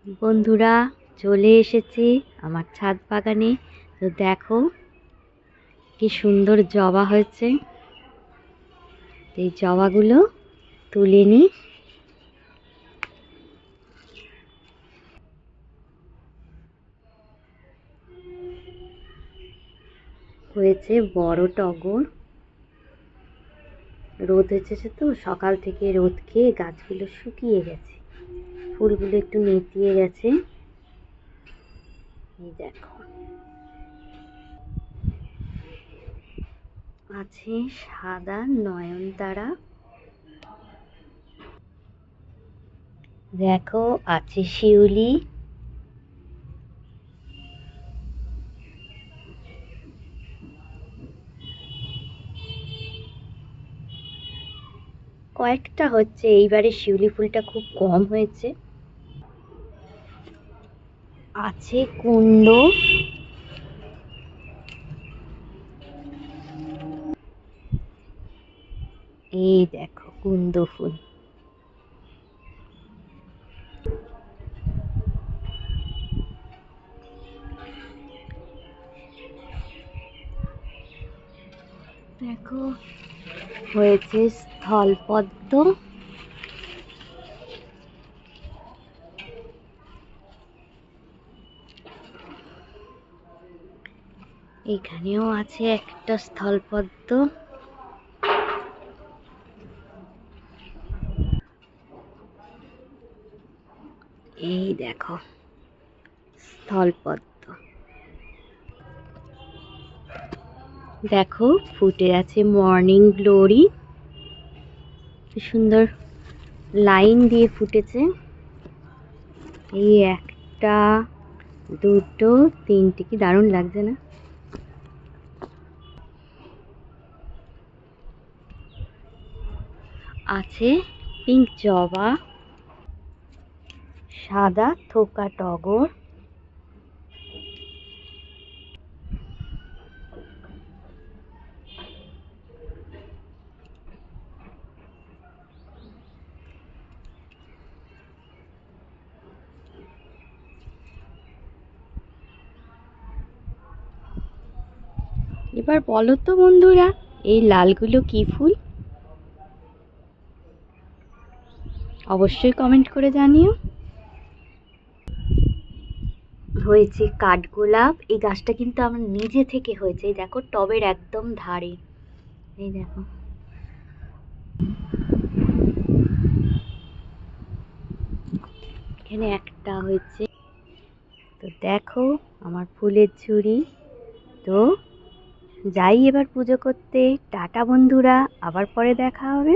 বন্ধুরা, চলে এসেছি আমার ছাদ বাগানে। তো দেখো কি সুন্দর জবা হয়েছে। এই জবাগুলো তুলে নিই। হয়েছে বড় টগর। রোদ এসেছে তো, সকাল থেকে রোদ খেয়ে গাছগুলো শুকিয়ে গেছে, ফুলগুলো একটু নেতিয়ে গেছে। এই দেখো, আছে সাদা নয়নতারা, দেখো আছে শিউলি, কয়েকটা হচ্ছে। এইবারে শিউলি ফুলটা খুব কম হয়েছে। আছে কুন্দ, এই দেখো কুন্দ ফুল। দেখো হয়েছে স্থলপদ্ম, এখানেও আছে একটা স্থলপদ্ম। এই দেখো স্থলপদ্ম, দেখো ফুটে আছে মর্নিং গ্লোরি, কি সুন্দর লাইন দিয়ে ফুটেছে। এই একটা, দুটো, তিনটে, কি দারুণ লাগছে না? আছে পিঙ্ক জবা, সাদা থোকা টগর, এবার বলো তো বন্ধুরা, এই লালগুলো কি ফুল? অবশ্যই কমেন্ট করে জানিও। হয়েছে কাঠগোলাপ। এই গাছটা কিন্তু আমার নিজে থেকে হয়েছে। এই দেখো টবের একদম ধারে, এই দেখো। এখানে একটা হয়েছে। তো দেখো আমার ফুলের ঝুড়ি। তো যাই এবার পুজো করতে। টাটা বন্ধুরা, আবার পরে দেখা হবে।